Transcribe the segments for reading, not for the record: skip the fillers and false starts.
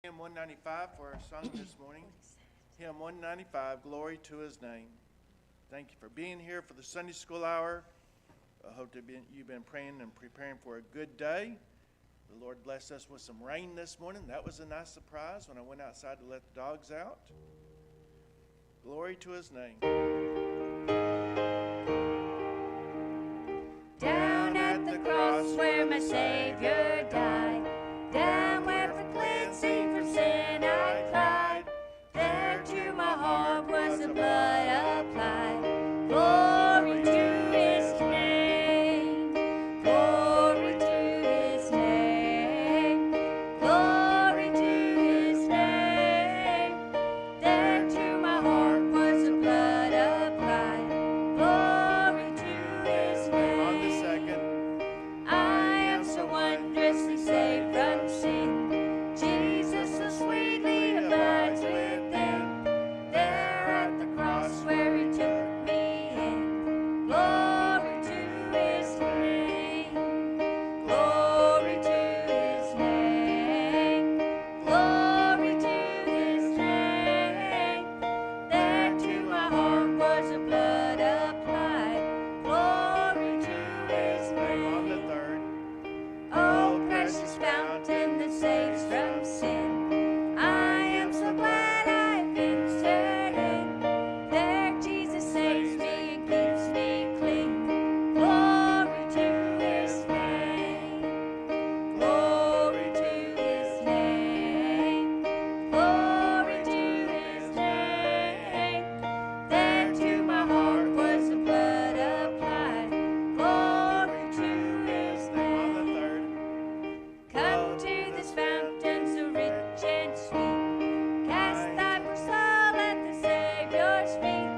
Hymn 195 for our song this morning. Hymn 195, Glory to His Name. Thank you for being here for the Sunday School Hour. I hope that you've been praying and preparing for a good day. The Lord blessed us with some rain this morning. That was a nice surprise when I went outside to let the dogs out. Glory to His name. Down at the cross where my Savior died, down where for cleansing from sin I cried, there to my heart was the blood applied. Glory to His name, glory to His name, glory to His name. There to my heart was the blood applied. Glory to His name. On the second. I am so wondrously saved from sin. Jesus so sweetly abides within. There at the cross where He took me in. Glory to His name. Glory to His name. Glory to His name. There to my heart was the blood applied. Glory to His On the name. third. Oh, precious fountain that saves from sin, I am so glad I've entered in. There Jesus saves me and keeps me clean. Glory to His name. Glory to His name. Glory to His name. There to my heart was the blood applied. Glory to His On name. the third. Come to this fountain so rich and sweet. Cast thy poor soul at the Savior's feet.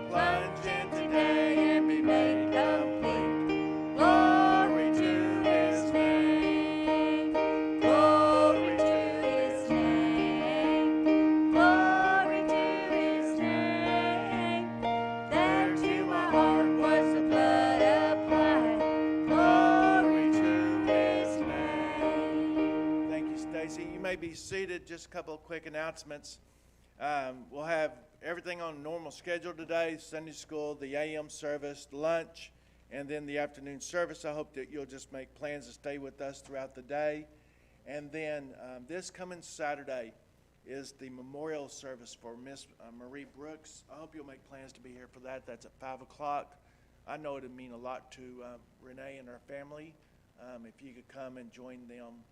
Plunge in today and be made complete. Glory to His name. Glory to His name. Glory to His name. There to my heart was the blood applied. Glory to His name. Thank you, Stacy. You may be seated. Just a couple of quick announcements. We'll have everything on normal schedule today: Sunday school, the AM service, lunch, and then the afternoon service. I hope that you'll just make plans to stay with us throughout the day. And then this coming Saturday is the memorial service for Miss Marie Brooks. I hope you'll make plans to be here for that. That's at 5 o'clock. I know it would mean a lot to Renee and her family if you could come and join them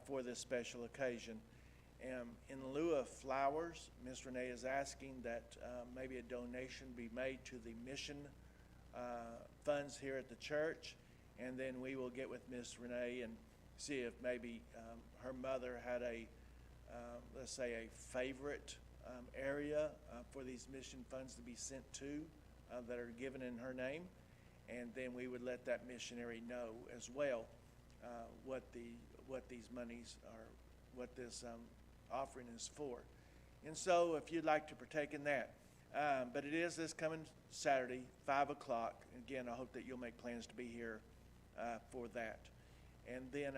for this special occasion. In lieu of flowers, Miss Renee is asking that maybe a donation be made to the mission funds here at the church, and then we will get with Miss Renee and see if maybe her mother had a, let's say, a favorite area for these mission funds to be sent to that are given in her name, and then we would let that missionary know as well what these monies are, what this offering is for. And so if you'd like to partake in that, but it is this coming Saturday, 5 o'clock. Again, I hope that you'll make plans to be here for that. And then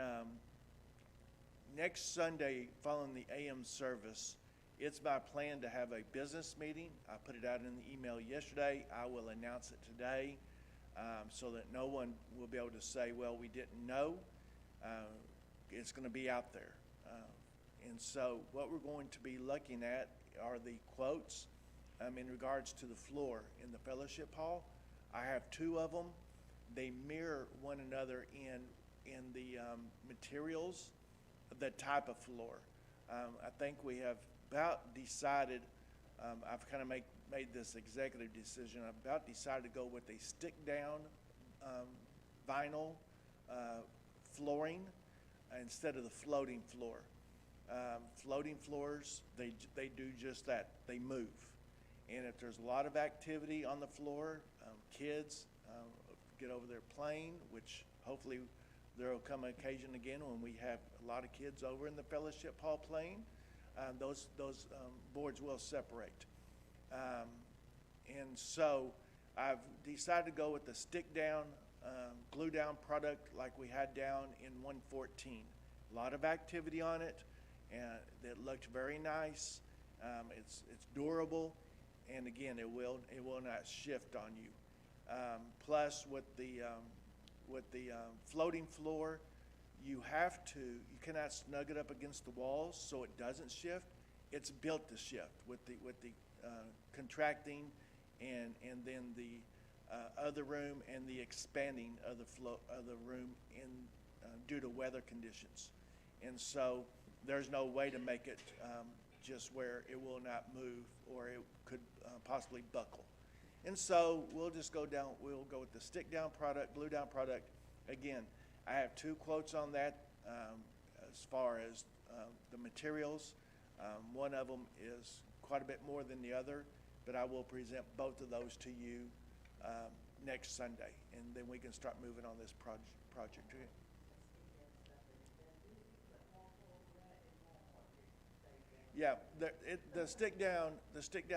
next Sunday, following the AM service, it's my plan to have a business meeting. I put it out in the email yesterday. I will announce it today so that no one will be able to say, well, we didn't know. It's going to be out there. And so what we're going to be looking at are the quotes in regards to the floor in the fellowship hall. I have two of them. They mirror one another in the materials, the type of floor. I think we have about decided, I've kind of made this executive decision, I've about decided to go with a stick down vinyl flooring instead of the floating floor. Floating floors, they do just that. They move. And if there's a lot of activity on the floor, kids get over there playing, which hopefully there will come an occasion again when we have a lot of kids over in the fellowship hall playing. Those boards will separate. And so I've decided to go with the stick down, glue down product like we had down in 114. A lot of activity on it. and that looked very nice. It's durable, and again, it will not shift on you. Plus, with the floating floor, you cannot snug it up against the walls so it doesn't shift. It's built to shift with the contracting and then the other room and the expanding of the room due to weather conditions. And so there's no way to make it just where it will not move or it could possibly buckle. And so we'll go with the stick down product, glue down product. Again, I have 2 quotes on that as far as the materials. One of them is quite a bit more than the other, but I will present both of those to you next Sunday, and then we can start moving on this project. Yeah, the stick down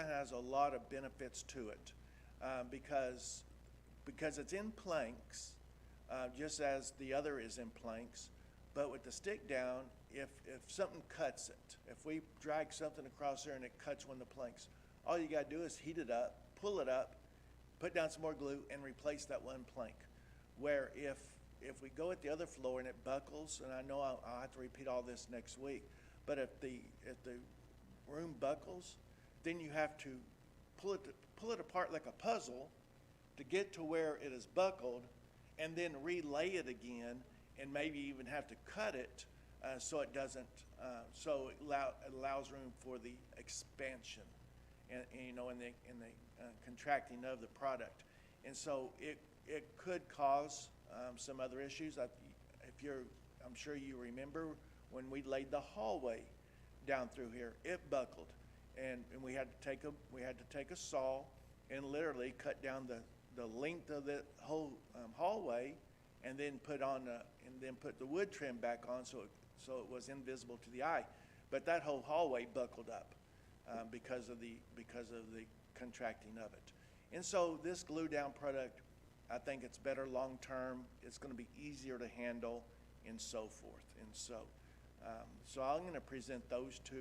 has a lot of benefits to it because it's in planks, just as the other is in planks. But with the stick down, if something cuts it, if we drag something across there and it cuts one of the planks, all you got to do is heat it up, pull it up, put down some more glue, and replace that one plank. Where if we go at the other floor and it buckles, and I know I'll have to repeat all this next week, but if the room buckles, then you have to pull it apart like a puzzle to get to where it is buckled, and then relay it again, and maybe even have to cut it so it doesn't. So it allows room for the expansion, and in the contracting of the product, and so it could cause some other issues. I'm sure you remember when we laid the hallway down through here, it buckled, and we had to take a saw and literally cut down the length of the whole hallway, and then put the wood trim back on so it was invisible to the eye. But that whole hallway buckled up because of the contracting of it. And so this glue down product, I think it's better long term. It's going to be easier to handle, and so forth. And so I'm going to present those 2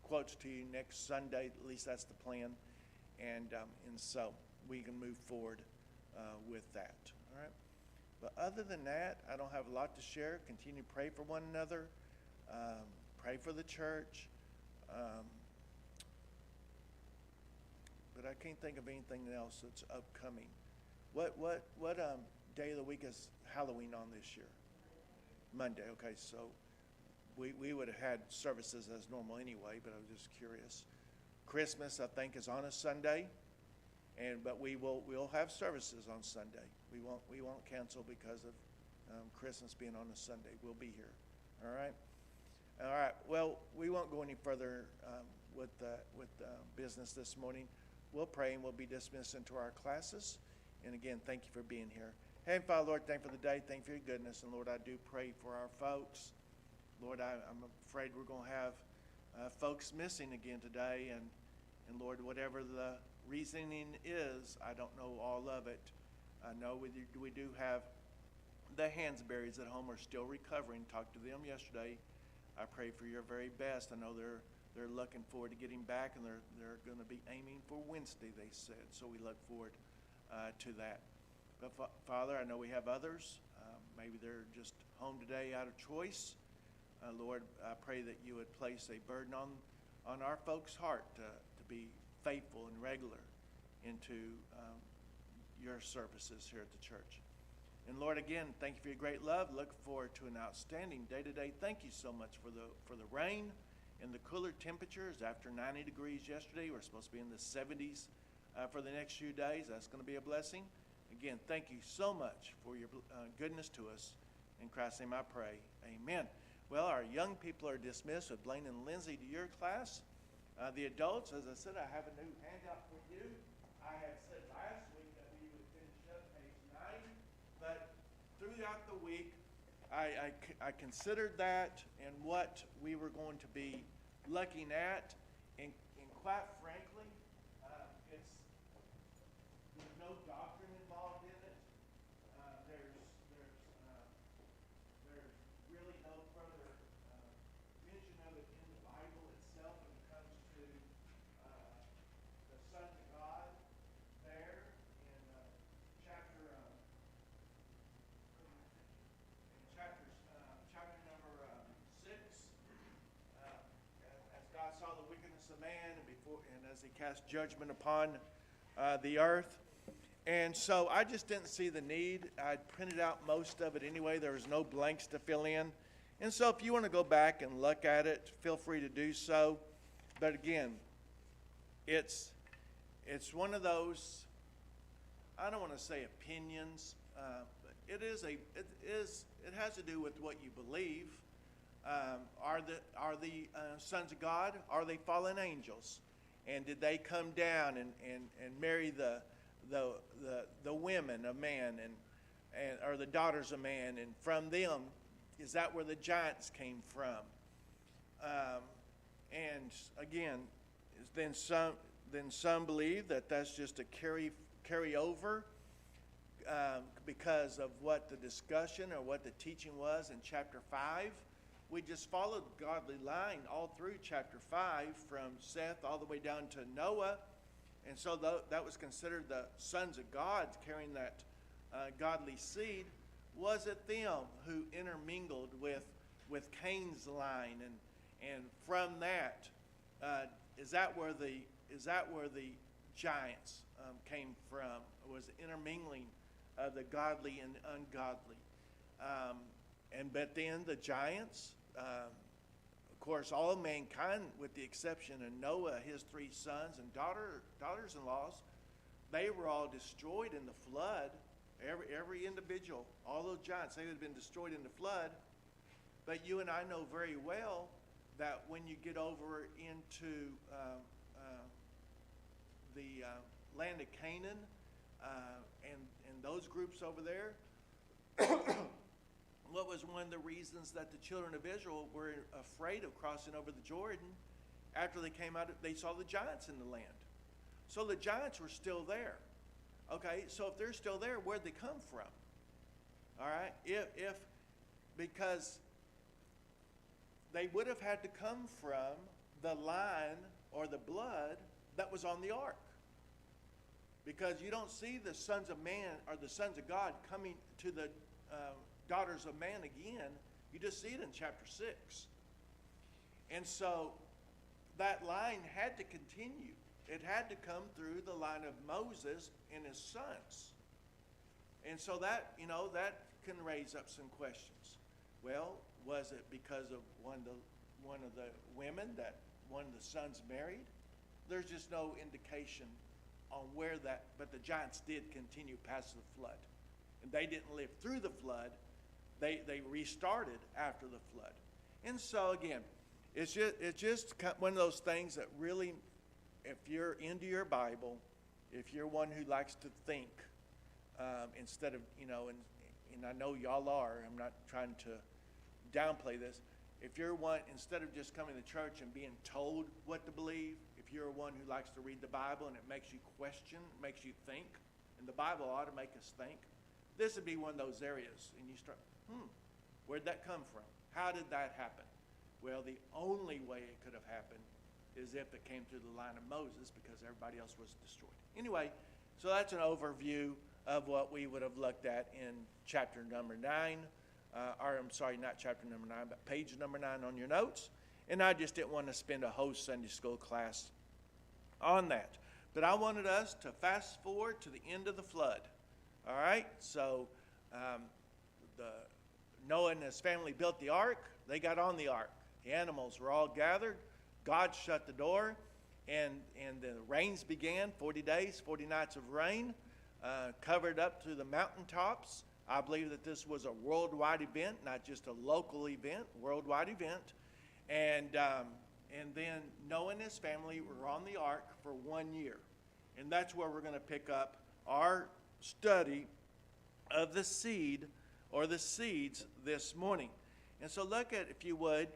quotes to you next Sunday. At least that's the plan. And so we can move forward with that. All right. But other than that, I don't have a lot to share. Continue to pray for one another. Pray for the church. But I can't think of anything else that's upcoming. What day of the week is Halloween on this year? Monday. Okay, so we would have had services as normal anyway, but I was just curious. Christmas, I think, is on a Sunday, but we'll have services on Sunday. We won't cancel because of Christmas being on a Sunday. We'll be here. All right. Well, we won't go any further with business this morning. We'll pray and we'll be dismissed into our classes. And again, thank you for being here. Heavenly Father, Lord, thank you for the day. Thank you for your goodness. And Lord, I do pray for our folks. Lord, I'm afraid we're going to have folks missing again today. And Lord, whatever the reasoning is, I don't know all of it. I know we do have the Hansberries at home are still recovering. Talked to them yesterday. I pray for your very best. I know they're looking forward to getting back, and they're going to be aiming for Wednesday, they said. So we look forward to that. But Father, I know we have others. Maybe they're just home today out of choice. Lord, I pray that you would place a burden on our folks' heart to be faithful and regular into your services here at the church. And Lord, again, thank you for your great love. Look forward to an outstanding day today. Thank you so much for the rain and the cooler temperatures. After 90 degrees yesterday, we're supposed to be in the 70s for the next few days. That's going to be a blessing. Again, thank you so much for your goodness to us. In Christ's name I pray. Amen. Well, our young people are dismissed with Blaine and Lindsay to your class. The adults, as I said, I have a new handout for you. I had said last week that we would finish up page 9, but throughout the week, I considered that and what we were going to be looking at, and quite frankly, there's no doctrine involved in it. There's really as he cast judgment upon the earth. And so I just didn't see the need. I printed out most of it anyway. There was no blanks to fill in. And so if you want to go back and look at it, feel free to do so. But again, it's one of those, I don't want to say opinions, but it has to do with what you believe. Are the sons of God, are they fallen angels? And did they come down and marry the women of man and or the daughters of man, and from them, is that where the giants came from? And again, then some believe that that's just a carry over because of what the discussion or what the teaching was in chapter 5. We just followed godly line all through chapter 5 from Seth all the way down to Noah. And so that was considered the sons of God carrying that godly seed. Was it them who intermingled with Cain's line, and from that, is that where the giants came from? Was the intermingling of the godly and ungodly? But then the giants, of course, all of mankind, with the exception of Noah, his 3 sons and daughters-in-laws, they were all destroyed in the flood. Every individual, all those giants, they would have been destroyed in the flood. But you and I know very well that when you get over into the land of Canaan and those groups over there, what was one of the reasons that the children of Israel were afraid of crossing over the Jordan? After they came out, they saw the giants in the land. So the giants were still there. Okay, so if they're still there, where'd they come from? All right, because they would have had to come from the line or the blood that was on the ark. Because you don't see the sons of man or the sons of God coming to the daughters of man again. You just see it in chapter 6. And so that line had to continue. It had to come through the line of Moses and his sons. And so that can raise up some questions. Well, was it because of one of the women that one of the sons married? There's just no indication on where that, but the giants did continue past the flood. And they didn't live through the flood. They restarted after the flood. And so again, it's just one of those things that really, if you're into your Bible, if you're one who likes to think, instead of, and I know y'all are, I'm not trying to downplay this. If you're one, instead of just coming to church and being told what to believe, if you're one who likes to read the Bible and it makes you question, makes you think, and the Bible ought to make us think, this would be one of those areas. And you start, where'd that come from? How did that happen? Well, the only way it could have happened is if it came through the line of Moses, because everybody else was destroyed. Anyway, so that's an overview of what we would have looked at in chapter number 9. Not chapter number 9, but page number 9 on your notes. And I just didn't want to spend a whole Sunday school class on that. But I wanted us to fast forward to the end of the flood. All right? So Noah and his family built the ark. They got on the ark. The animals were all gathered. God shut the door, and the rains began, 40 days, 40 nights of rain, covered up through the mountaintops. I believe that this was a worldwide event, not just a local event, worldwide event. And then Noah and his family were on the ark for 1 year. And that's where we're going to pick up our study of the seed or the seeds this morning. And so look at, if you would,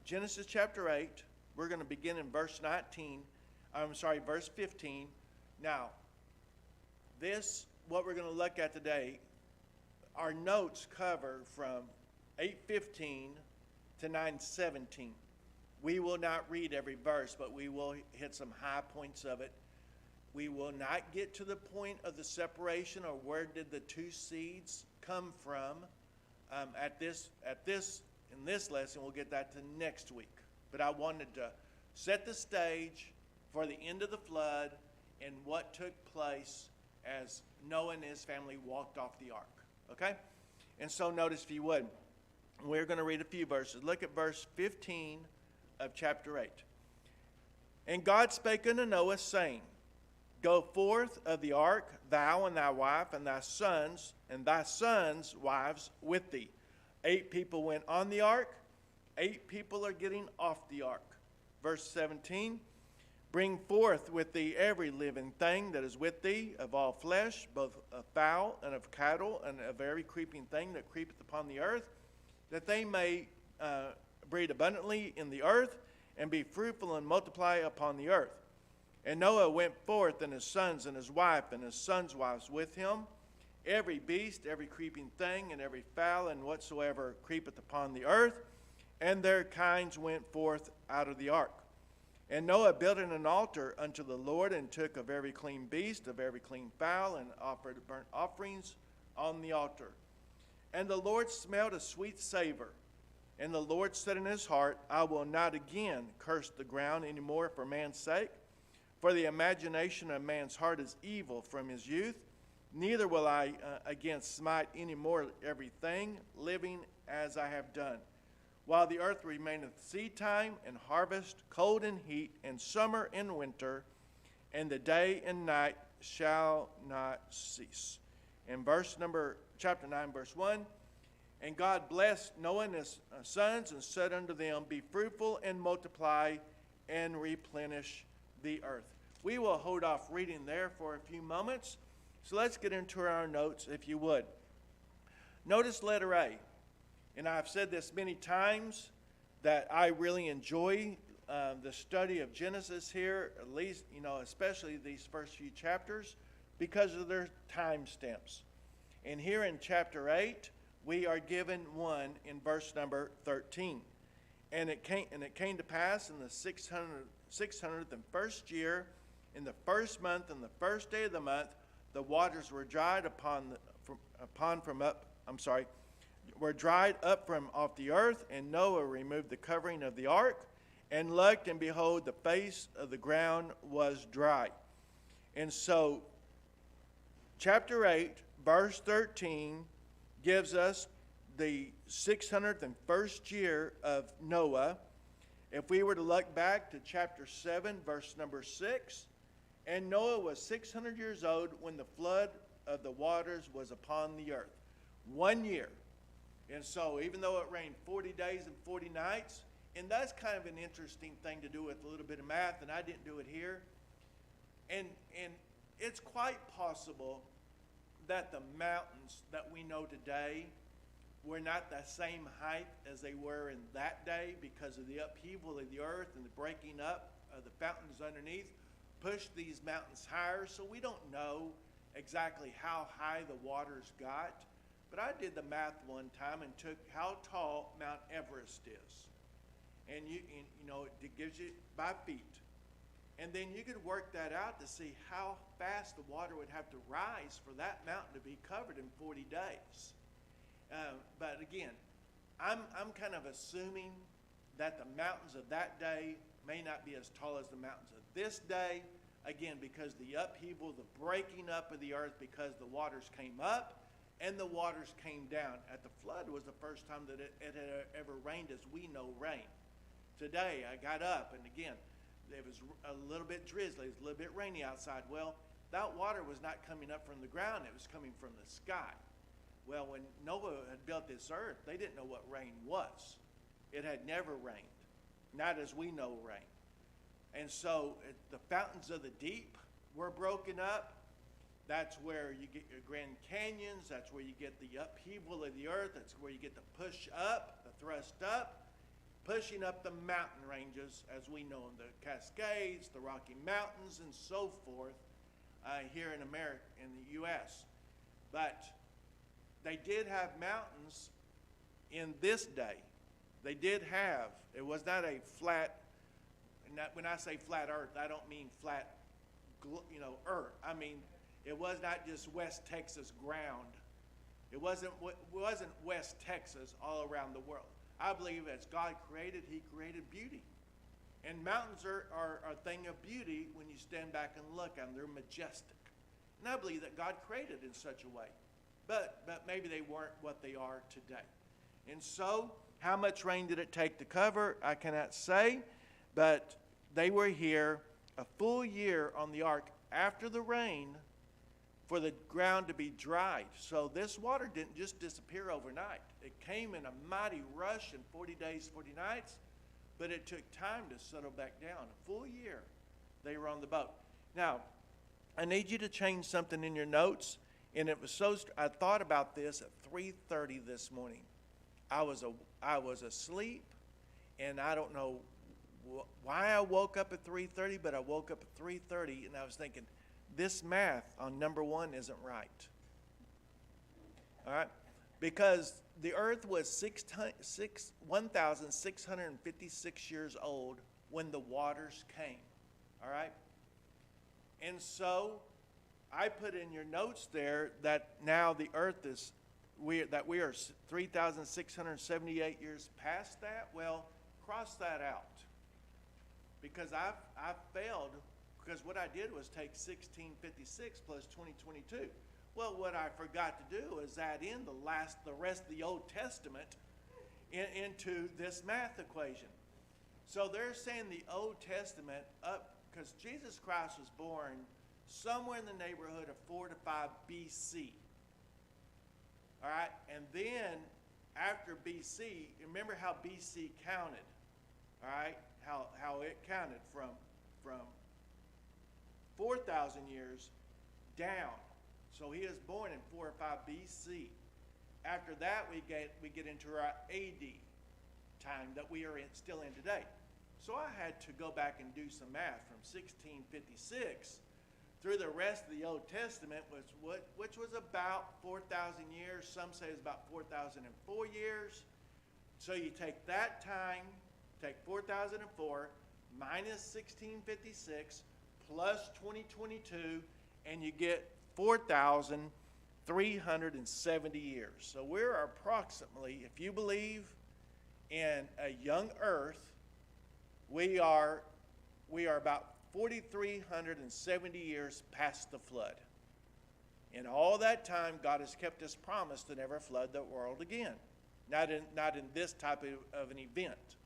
Genesis chapter 8. We're going to begin in verse 15. Now, what we're going to look at today, our notes cover from 8:15 to 9:17. We will not read every verse, but we will hit some high points of it. We will not get to the point of the separation or where did the 2 seeds come from in this lesson. We'll get that to next week. But I wanted to set the stage for the end of the flood and what took place as Noah and his family walked off the ark. Okay? And so notice, if you would, we're going to read a few verses. Look at verse 15 of chapter 8. And God spake unto Noah, saying, Go forth of the ark, thou and thy wife, and thy sons wives with thee. 8 people went on the ark. 8 people are getting off the ark. Verse 17, Bring forth with thee every living thing that is with thee, of all flesh, both of fowl and of cattle, and of every creeping thing that creepeth upon the earth, that they may breed abundantly in the earth, and be fruitful and multiply upon the earth. And Noah went forth, and his sons and his wife and his sons' wives with him, every beast, every creeping thing, and every fowl, and whatsoever creepeth upon the earth, and their kinds went forth out of the ark. And Noah built an altar unto the Lord, and took of every clean beast, of every clean fowl, and offered burnt offerings on the altar. And the Lord smelled a sweet savor. And the Lord said in his heart, I will not again curse the ground any more for man's sake, for the imagination of man's heart is evil from his youth. Neither will I again smite any more everything living as I have done. While the earth remaineth seed time and harvest, cold and heat, and summer and winter, and the day and night shall not cease. In chapter 9, verse 1, And God blessed Noah and his sons, and said unto them, Be fruitful and multiply, and replenish the earth. We will hold off reading there for a few moments. So let's get into our notes, if you would. Notice letter A. And I've said this many times, that I really enjoy the study of Genesis here, at least, especially these first few chapters, because of their time stamps. And here in chapter 8, we are given one in verse number 13. And it came to pass in the 601st year, in the first month, and the first day of the month, the waters were dried were dried up from off the earth, and Noah removed the covering of the ark, and looked, and behold, the face of the ground was dry. And so, chapter 8, verse 13, gives us the 601st year of Noah. If we were to look back to chapter 7, verse number 6, and Noah was 600 years old when the flood of the waters was upon the earth. 1 year. And so, even though it rained 40 days and 40 nights, and that's kind of an interesting thing to do with a little bit of math, and I didn't do it here. And it's quite possible that the mountains that we know today were not the same height as they were in that day, because of the upheaval of the earth and the breaking up of the fountains underneath pushed these mountains higher. So we don't know exactly how high the waters got. But I did the math one time and took how tall Mount Everest is. And it gives you by feet. And then you could work that out to see how fast the water would have to rise for that mountain to be covered in 40 days. But again, I'm kind of assuming that the mountains of that day may not be as tall as the mountains of this day. Again, because the upheaval, the breaking up of the earth, because the waters came up and the waters came down. At the flood was the first time that it had ever rained as we know rain. Today, I got up, and again, it was a little bit drizzly, it was a little bit rainy outside. Well, that water was not coming up from the ground, it was coming from the sky. Well, when Noah had built this earth, they didn't know what rain was. It had never rained, not as we know rain. And so the fountains of the deep were broken up. That's where you get your Grand Canyons. That's where you get the upheaval of the earth. That's where you get the push up, the thrust up, pushing up the mountain ranges, as we know them, the Cascades, the Rocky Mountains, and so forth here in America, in the U.S. But they did have mountains in this day. They did have. It was not a flat. When I say flat earth, I don't mean flat, earth. I mean, it was not just West Texas ground. It wasn't West Texas all around the world. I believe as God created, He created beauty. And mountains are a thing of beauty when you stand back and look at them. They're majestic. And I believe that God created in such a way. But maybe they weren't what they are today. And so, how much rain did it take to cover? I cannot say. But they were here a full year on the ark after the rain for the ground to be dried. So this water didn't just disappear overnight. It came in a mighty rush in 40 days, 40 nights, but it took time to settle back down. A full year they were on the boat. Now, I need you to change something in your notes, and it was I thought about this at 3:30 this morning. I was asleep, and I don't know why I woke up at 3:30, but I woke up at 3:30, and I was thinking, this math on number 1 isn't right. All right? Because the earth was 1,656 years old when the waters came. All right? And so I put in your notes there that now the earth we are 3,678 years past that. Well, cross that out. Because I failed. Because what I did was take 1656 plus 2022. Well, what I forgot to do is add in the rest of the Old Testament into this math equation. So they're saying the Old Testament because Jesus Christ was born somewhere in the neighborhood of 4 to 5 BC. All right, and then after BC, remember how BC counted. All right, how it counted from 4,000 years down. So he is born in 4 or 5 BC. After that, we get into our AD time that we are still in today. So I had to go back and do some math from 1656 through the rest of the Old Testament, which was about 4,000 years. Some say it's about 4,004 years. So you take that time, take 4,004 minus 1656 plus 2022, and you get 4,370 years. So we're approximately, if you believe in a young earth, we are about 4,370 years past the flood. In all that time, God has kept his promise to never flood the world again. Not in this type of an event.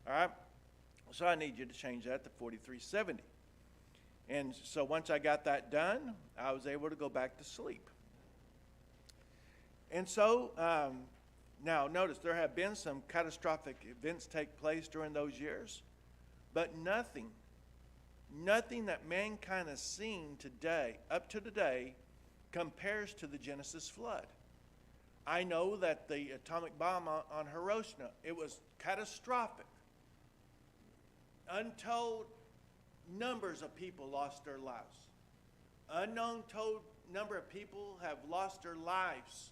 All right? So I need you to change that to 4,370. And so once I got that done, I was able to go back to sleep. And so now notice there have been some catastrophic events take place during those years, but nothing that mankind has seen today, up to today, compares to the Genesis flood. I know that the atomic bomb on Hiroshima, it was catastrophic. Untold numbers of people lost their lives. Unknown number of people have lost their lives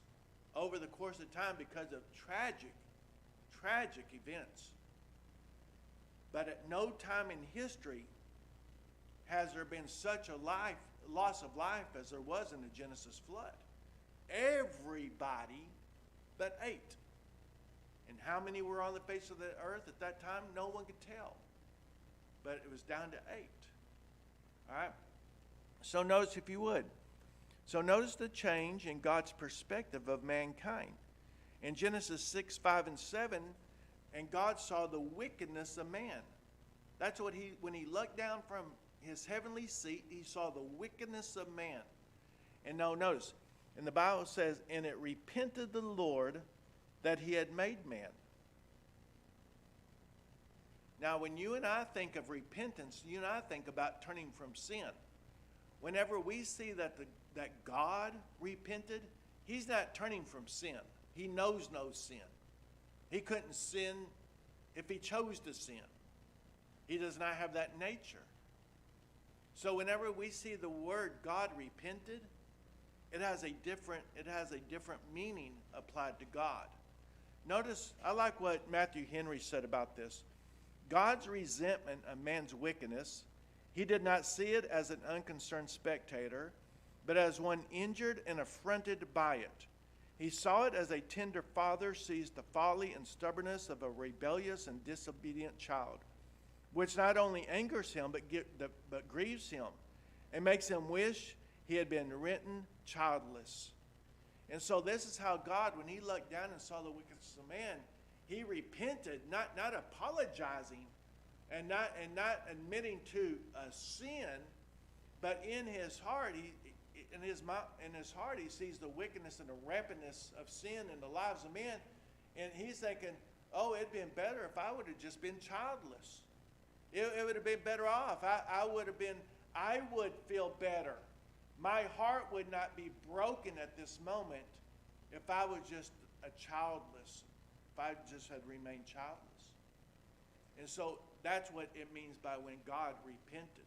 over the course of time because of tragic events. But at no time in history has there been such a loss of life as there was in the Genesis flood. Everybody but 8. And how many were on the face of the earth at that time? No one could tell. But it was down to 8. All right? So notice, if you would. So notice the change in God's perspective of mankind. In Genesis 6, 5, and 7, and God saw the wickedness of man. That's what when he looked down from his heavenly seat, he saw the wickedness of man. And now notice, and the Bible says, and it repented the Lord that he had made man. Now, when you and I think of repentance, you and I think about turning from sin. Whenever we see that God repented, he's not turning from sin. He knows no sin. He couldn't sin if he chose to sin. He does not have that nature. So whenever we see the word God repented, it has a different meaning applied to God. Notice, I like what Matthew Henry said about this. God's resentment of man's wickedness, he did not see it as an unconcerned spectator, but as one injured and affronted by it. He saw it as a tender father sees the folly and stubbornness of a rebellious and disobedient child. which not only angers him, but grieves him, and makes him wish he had been written childless. And so this is how God, when he looked down and saw the wickedness of man, he repented, not apologizing and not admitting to a sin, but in his heart, he sees the wickedness and the rampantness of sin in the lives of men, and he's thinking, oh, it'd been better if I would have just been childless. It would have been better off. I would feel better. My heart would not be broken at this moment if I was just childless, if I just had remained childless. And so that's what it means by when God repented.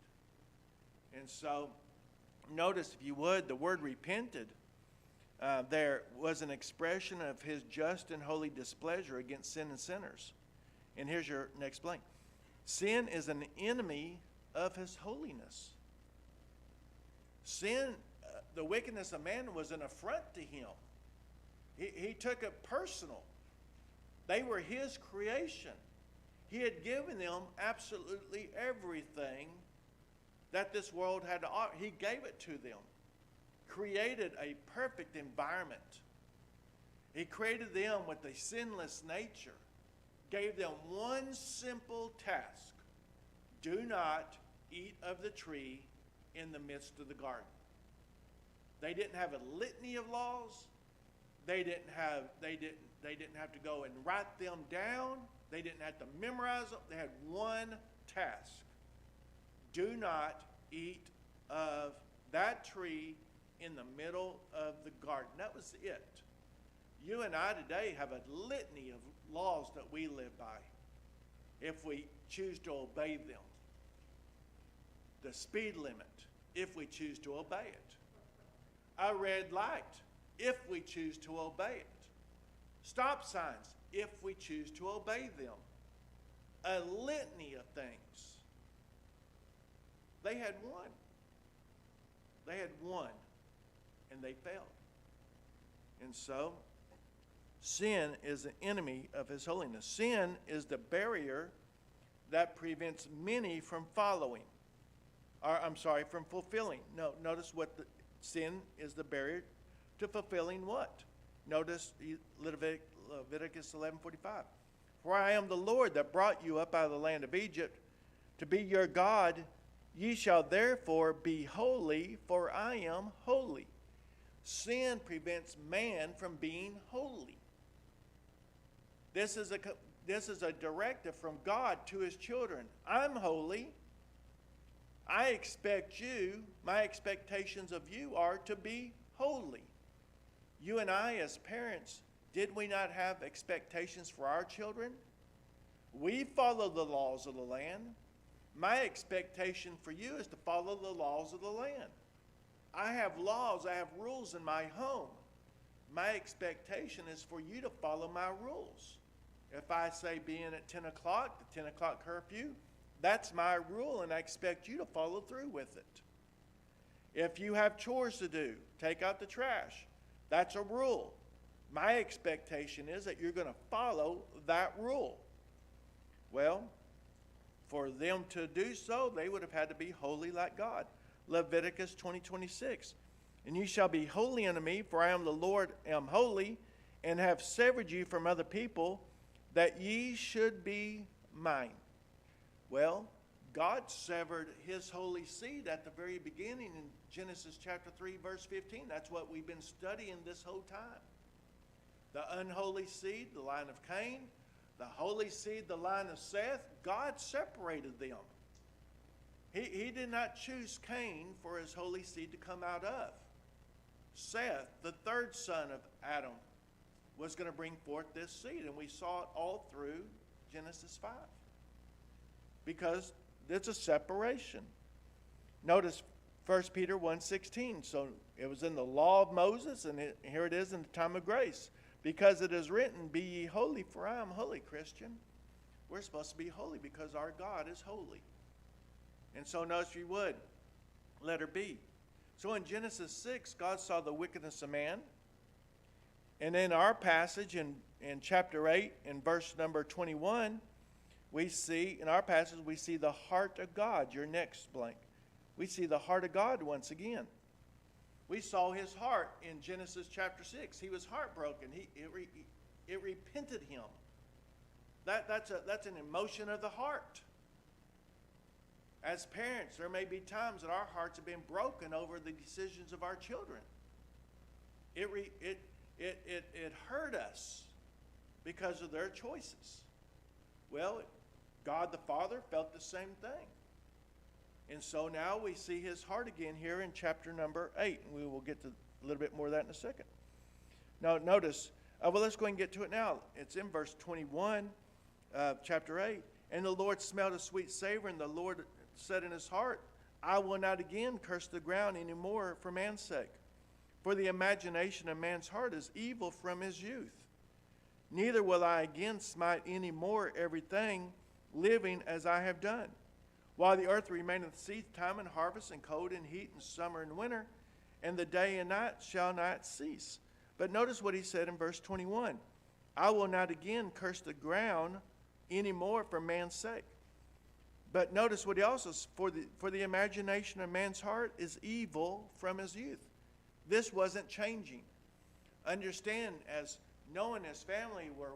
And so notice, if you would, the word repented there was an expression of his just and holy displeasure against sin and sinners. And here's your next blank. Sin is an enemy of his holiness. Sin, the wickedness of man, was an affront to him. He took it personal. They were his creation. He had given them absolutely everything that this world had to offer. He gave it to them. Created a perfect environment. He created them with a sinless nature. Gave them one simple task. Do not eat of the tree in the midst of the garden. They didn't have a litany of laws. They didn't have to go and write them down. They didn't have to memorize them. They had one task. Do not eat of that tree in the middle of the garden. That was it. You and I today have a litany of laws that we live by if we choose to obey them. The speed limit, if we choose to obey it. A red light, if we choose to obey it. Stop signs, if we choose to obey them. A litany of things. They had one. They had one, and they failed. And so, sin is an enemy of his holiness. Sin is the barrier that prevents many from following. From fulfilling. No, notice what sin is the barrier to fulfilling what? Notice Leviticus 11:45. For I am the Lord that brought you up out of the land of Egypt to be your God. Ye shall therefore be holy, for I am holy. Sin prevents man from being holy. This is a directive from God to his children. I'm holy. I expect you, my expectations of you are to be holy. You and I as parents, did we not have expectations for our children? We follow the laws of the land. My expectation for you is to follow the laws of the land. I have laws, I have rules in my home. My expectation is for you to follow my rules. If I say be in at 10 o'clock, the 10 o'clock curfew, that's my rule, and I expect you to follow through with it. If you have chores to do, take out the trash. That's a rule. My expectation is that you're going to follow that rule. Well, for them to do so, they would have had to be holy like God. Leviticus 20:26. And you shall be holy unto me, for I am the Lord, am holy, and have severed you from other people, that ye should be mine. Well, God severed his holy seed at the very beginning in Genesis chapter 3, verse 15. That's what we've been studying this whole time. The unholy seed, the line of Cain. The holy seed, the line of Seth. God separated them. He did not choose Cain for his holy seed to come out of. Seth, the third son of Adam, was going to bring forth this seed. And we saw it all through Genesis 5. Because it's a separation. Notice 1 Peter 1:16. So it was in the law of Moses, and here it is in the time of grace. Because it is written, be ye holy, for I am holy, Christian. We're supposed to be holy because our God is holy. And so notice if you would, letter B. So in Genesis 6, God saw the wickedness of man. And in our passage in chapter 8, in verse number 21, we see, in our passage, we see the heart of God. Your next blank. We see the heart of God once again. We saw his heart in Genesis chapter 6. He was heartbroken. It repented him. That's an emotion of the heart. As parents, there may be times that our hearts have been broken over the decisions of our children. It hurt us because of their choices. Well, God the Father felt the same thing. And so now we see his heart again here in chapter number 8. And we will get to a little bit more of that in a second. Now, notice, let's go ahead and get to it now. It's in verse 21 of chapter 8. And the Lord smelled a sweet savor, and the Lord said in his heart, I will not again curse the ground any more for man's sake. For the imagination of man's heart is evil from his youth. Neither will I again smite any more everything living as I have done. While the earth remaineth seed time and harvest and cold and heat and summer and winter, and the day and night shall not cease. But notice what he said in verse 21. I will not again curse the ground any more for man's sake. But notice what he also says, for the imagination of man's heart is evil from his youth. This wasn't changing. Understand, as Noah and his family were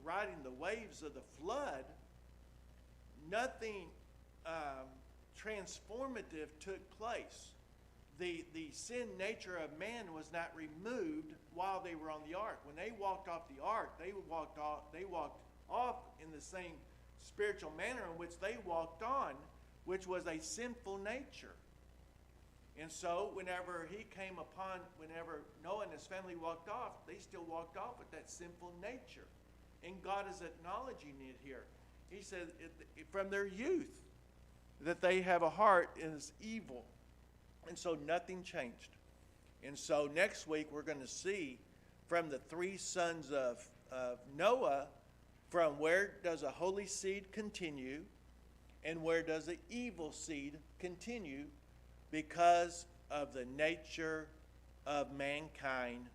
riding the waves of the flood, nothing transformative took place. The sin nature of man was not removed while they were on the ark. When they walked off the ark, they walked off in the same spiritual manner in which they walked on, which was a sinful nature. And so whenever Noah and his family walked off, they still walked off with that sinful nature. And God is acknowledging it here. He said from their youth that they have a heart that is evil. And so nothing changed. And so next week we're going to see from the three sons of Noah, from where does a holy seed continue and where does the evil seed continue, because of the nature of mankind.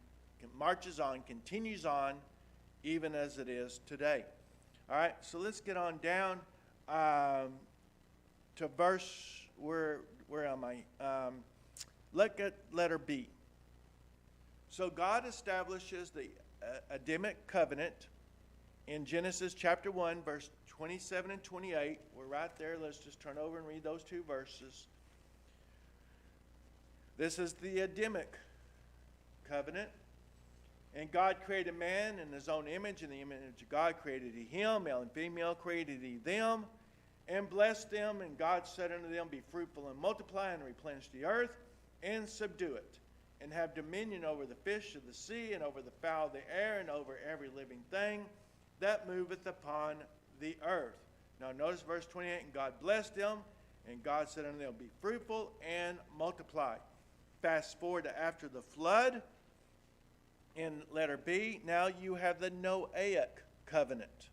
It marches on, continues on, even as it is today. All right, so let's get on down to verse, where am I? Look at letter B. So God establishes the Endemic Covenant in Genesis chapter 1, verse 27 and 28. We're right there. Let's just turn over and read those two verses. This is the Endemic Covenant. And God created man in his own image. In the image of God created he him. Male and female created he them. And blessed them. And God said unto them, be fruitful and multiply and replenish the earth and subdue it. And have dominion over the fish of the sea and over the fowl of the air and over every living thing that moveth upon the earth. Now notice verse 28. And God blessed them. And God said unto them, be fruitful and multiply. Fast forward to after the flood. In letter B, now you have the Noahic Covenant.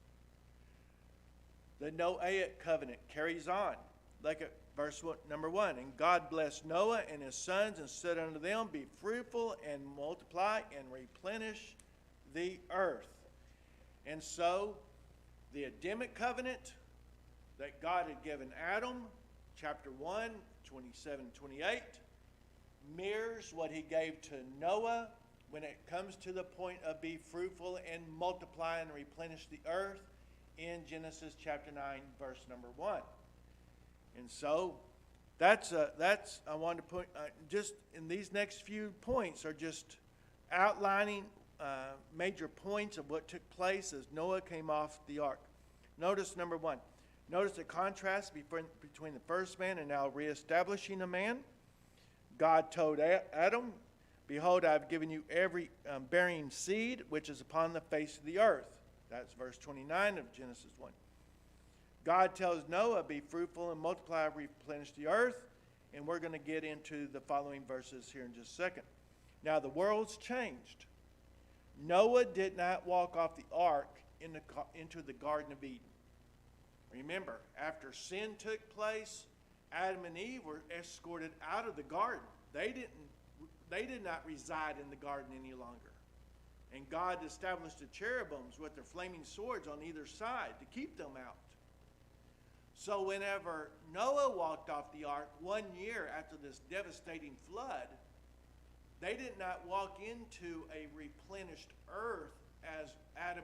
The Noahic Covenant carries on. Look at verse number 1. And God blessed Noah and his sons and said unto them, be fruitful and multiply and replenish the earth. And so the Endemic Covenant that God had given Adam, chapter 1, 27, 28, mirrors what he gave to Noah when it comes to the point of be fruitful and multiply and replenish the earth in Genesis chapter 9, verse number 1. And so that's I wanted to put just in these next few points are just outlining major points of what took place as Noah came off the ark. Notice number 1. Notice the contrast between the first man and now reestablishing a man. God told Adam, behold, I have given you every bearing seed which is upon the face of the earth. That's verse 29 of Genesis 1. God tells Noah, be fruitful and multiply, replenish the earth. And we're going to get into the following verses here in just a second. Now the world's changed. Noah did not walk off the ark into the Garden of Eden. Remember, after sin took place, Adam and Eve were escorted out of the garden. They did not reside in the garden any longer. And God established the cherubims with their flaming swords on either side to keep them out. So whenever Noah walked off the ark 1 year after this devastating flood, they did not walk into a replenished earth as Adam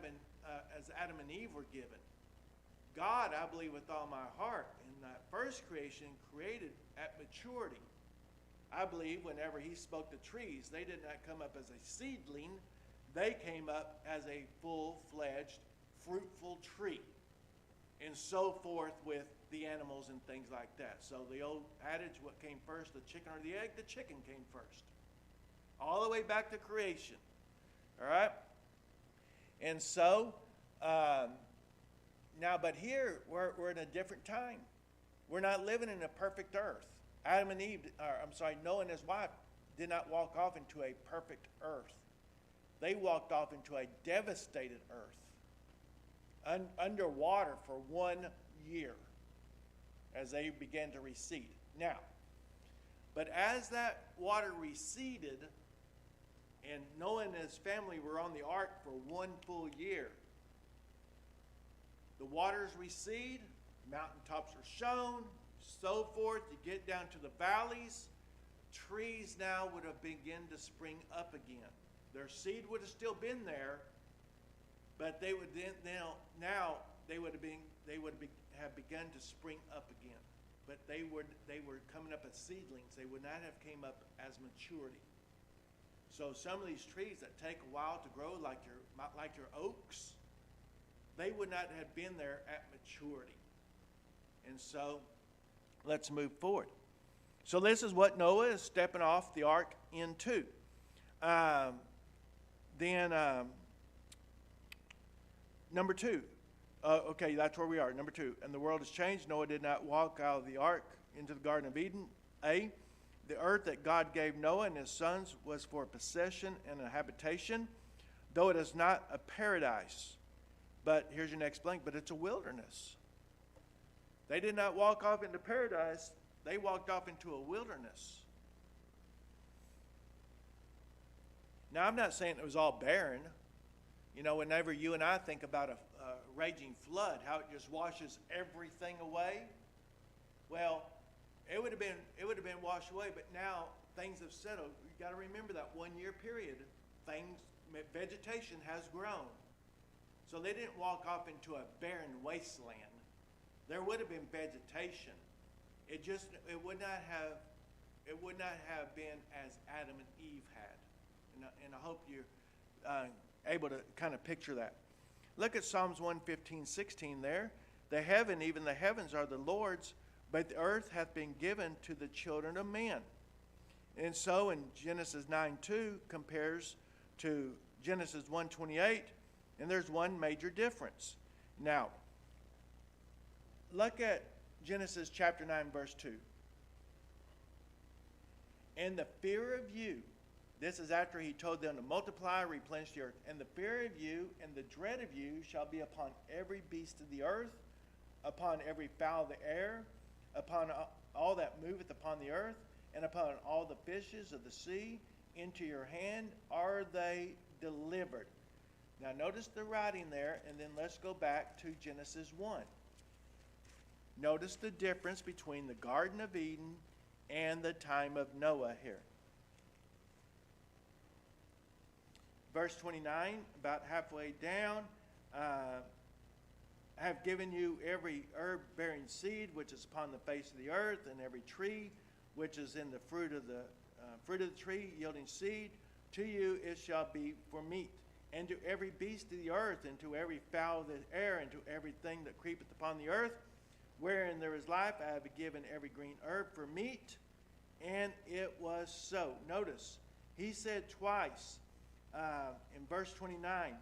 and Eve were given. God, I believe with all my heart, in that first creation, created at maturity. I believe whenever he spoke to trees, they did not come up as a seedling. They came up as a full-fledged, fruitful tree. And so forth with the animals and things like that. So the old adage, what came first, the chicken or the egg? The chicken came first. All the way back to creation. All right? And so, now, but here, we're in a different time. We're not living in a perfect earth. Noah and his wife did not walk off into a perfect earth. They walked off into a devastated earth, underwater for 1 year as they began to recede. Now, but as that water receded, and Noah and his family were on the ark for 1 full year, the waters recede, mountaintops are shown, so forth. You get down to the valleys, trees now would have begun to spring up again. Their seed would have still been there, but they would have begun to spring up again. But they were coming up as seedlings. They would not have came up as maturity. So some of these trees that take a while to grow, like your oaks, they would not have been there at maturity. And so, let's move forward. So this is what Noah is stepping off the ark into. Number 2. Okay, that's where we are. Number 2. And the world has changed. Noah did not walk out of the ark into the Garden of Eden. A, the earth that God gave Noah and his sons was for a possession and a habitation, though it is not a paradise. But here's your next blank, but it's a wilderness. They did not walk off into paradise. They walked off into a wilderness. Now, I'm not saying it was all barren. You know, whenever you and I think about a raging flood, how it just washes everything away. Well, it would have been washed away, but now things have settled. You got to remember that 1 year period, vegetation has grown. So they didn't walk off into a barren wasteland. There would have been vegetation. It would not have been as Adam and Eve had. And I hope you're able to kind of picture that. Look at Psalms 115:16 there. Even the heavens are the Lord's, but the earth hath been given to the children of men. And so in Genesis 9:2 compares to Genesis 1:28, and there's one major difference. Now, look at Genesis chapter 9, verse 2. And the fear of you, this is after he told them to multiply, replenish the earth. And the fear of you and the dread of you shall be upon every beast of the earth, upon every fowl of the air, upon all that moveth upon the earth, and upon all the fishes of the sea. Into your hand are they delivered. Now notice the writing there, and then let's go back to Genesis 1. Notice the difference between the Garden of Eden and the time of Noah here. Verse 29, about halfway down, I have given you every herb bearing seed which is upon the face of the earth, and every tree which is in the fruit of the tree yielding seed. To you it shall be for meat. And to every beast of the earth, and to every fowl of the air, and to everything that creepeth upon the earth, wherein there is life, I have given every green herb for meat. And it was so. Notice, he said twice in verse 29,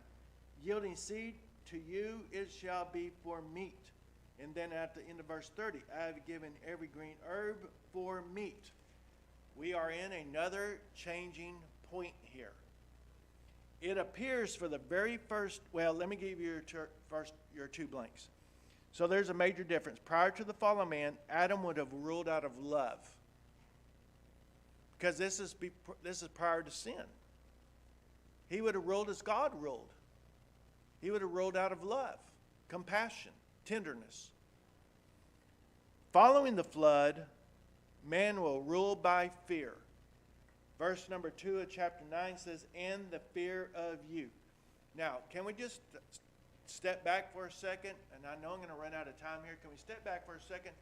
yielding seed, to you it shall be for meat. And then at the end of verse 30, I have given every green herb for meat. We are in another changing point here. It appears for the very first, well, let me give you your 2 blanks. So there's a major difference. Prior to the fall of man, Adam would have ruled out of love. Because this is prior to sin. He would have ruled as God ruled. He would have ruled out of love, compassion, tenderness. Following the flood, man will rule by fear. Verse number 2 of chapter 9 says, "And the fear of you." Now, can we just step back for a second? And I know I'm going to run out of time here. Can we step back for a second?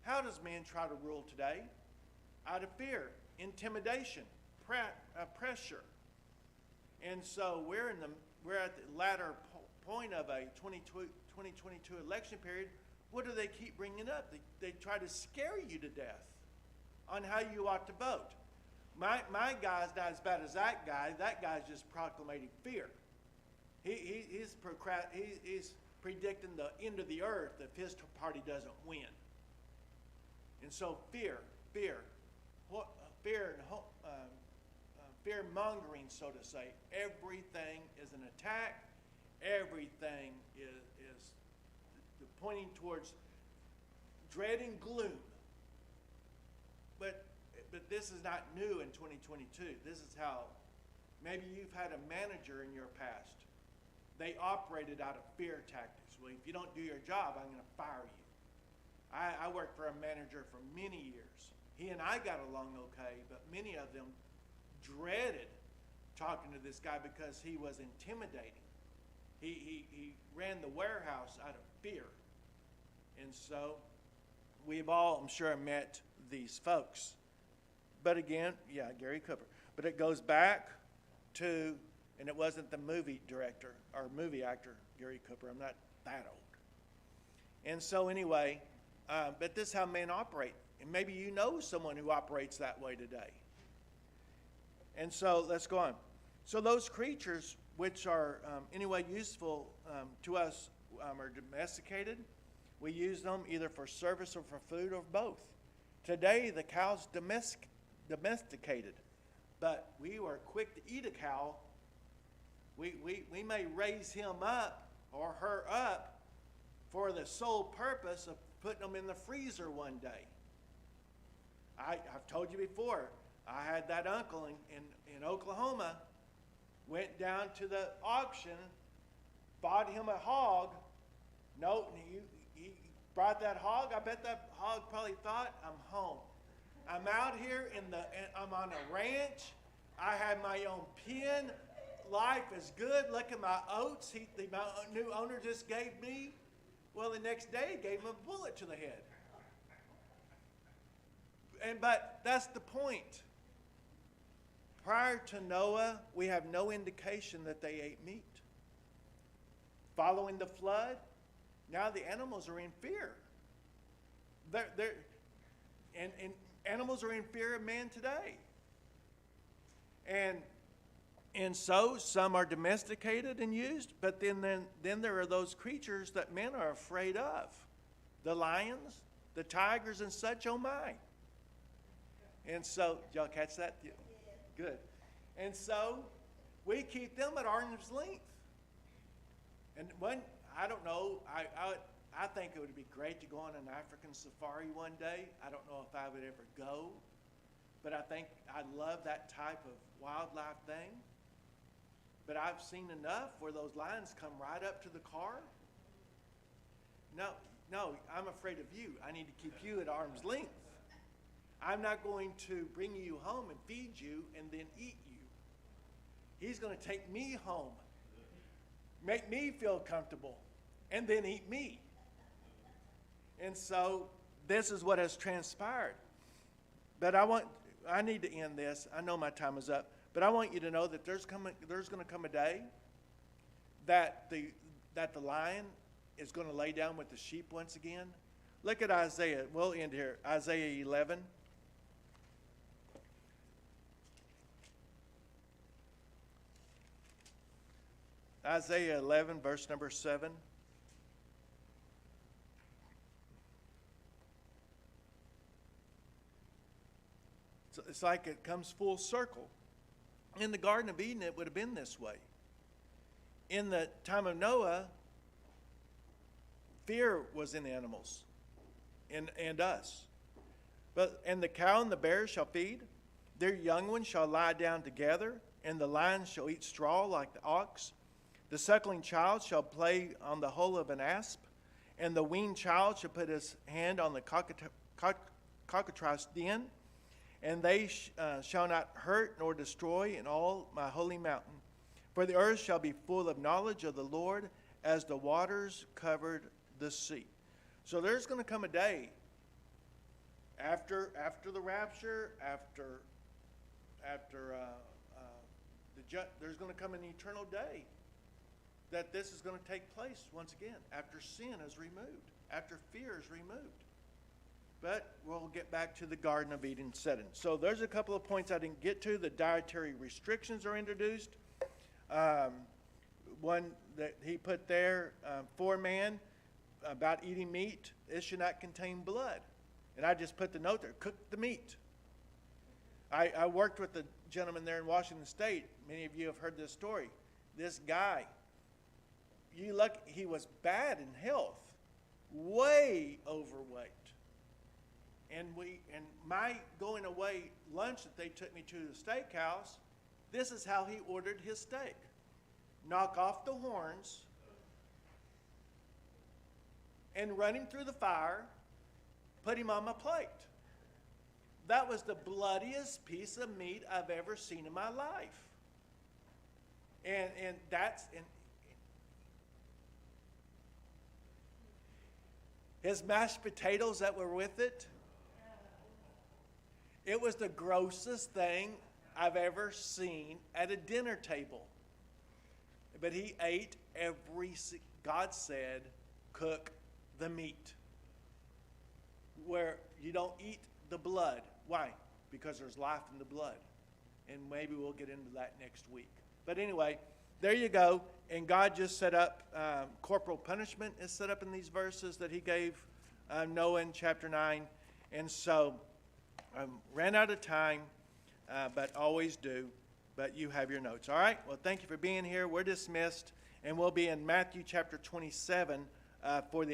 How does man try to rule today? Out of fear, intimidation, pressure. And so we're at the latter point of a 2022 election period. What do they keep bringing up? They try to scare you to death on how you ought to vote. My guy's not as bad as that guy. That guy's just proclamating fear. He's predicting the end of the earth if his party doesn't win. And so fear mongering, so to say. Everything is an attack. Everything is pointing towards dread and gloom. But this is not new in 2022. This is how maybe you've had a manager in your past. They operated out of fear tactics. Well, if you don't do your job, I'm going to fire you. I worked for a manager for many years. He and I got along okay, but many of them dreaded talking to this guy because he was intimidating. He ran the warehouse out of fear. And so we've all, I'm sure, met these folks. But again, Gary Cooper. But it goes back to, and it wasn't the movie director or movie actor, Gary Cooper. I'm not that old. And so anyway, but this is how men operate. And maybe you know someone who operates that way today. And so let's go on. So those creatures which are anyway useful to us are domesticated. We use them either for service or for food or both. Today the cow's domesticated, but we were quick to eat a cow. We may raise him up or her up for the sole purpose of putting them in the freezer one day. I've told you before, I had that uncle in Oklahoma, went down to the auction, bought him a hog. No, he brought that hog. I bet that hog probably thought, I'm home. I'm out here I'm on a ranch. I have my own pen. Life is good. Look at my oats the new owner just gave me. Well, the next day he gave him a bullet to the head. But that's the point. Prior to Noah, we have no indication that they ate meat. Following the flood, now the animals are in fear. And animals are in fear of man today. And so some are domesticated and used, but then there are those creatures that men are afraid of. The lions, the tigers, and such, oh my. And so, did y'all catch that? Yeah. Good. And so we keep them at arm's length. And I don't know, I think it would be great to go on an African safari one day. I don't know if I would ever go, but I think I'd love that type of wildlife thing. But I've seen enough where those lions come right up to the car. No, I'm afraid of you. I need to keep you at arm's length. I'm not going to bring you home and feed you and then eat you. He's going to take me home, make me feel comfortable, and then eat me. And so this is what has transpired. But I need to end this. I know my time is up. But I want you to know that there's going to come a day that the lion is going to lay down with the sheep once again. Look at Isaiah. We'll end here. Isaiah 11. Isaiah 11, verse number 7. So it's like it comes full circle. In the Garden of Eden, it would have been this way. In the time of Noah, fear was in animals and us. And the cow and the bear shall feed. Their young ones shall lie down together, and the lion shall eat straw like the ox. The suckling child shall play on the hole of an asp, And the weaned child shall put his hand on the cockatrice den, and they shall not hurt nor destroy in all my holy mountain. For the earth shall be full of knowledge of the Lord, as the waters covered the sea. So there's going to come a day after the rapture, there's going to come an eternal day that this is going to take place once again, after sin is removed, after fear is removed. But we'll get back to the Garden of Eden setting. So there's a couple of points I didn't get to. The dietary restrictions are introduced. One that he put there for man about eating meat, it should not contain blood. And I just put the note there, cook the meat. I worked with a gentleman there in Washington State. Many of you have heard this story. This guy, he was bad in health, way overweight. And my going away lunch that they took me to the steakhouse, this is how he ordered his steak. Knock off the horns and run him through the fire, put him on my plate. That was the bloodiest piece of meat I've ever seen in my life. And his mashed potatoes that were with it, it was the grossest thing I've ever seen at a dinner table. But he ate God said, cook the meat. Where you don't eat the blood. Why? Because there's life in the blood. And maybe we'll get into that next week. But anyway, there you go. And God just set up, corporal punishment is set up in these verses that he gave Noah in chapter 9. And so, ran out of time, but always do. But you have your notes. All right? Well, thank you for being here. We're dismissed. And we'll be in Matthew chapter 27 for the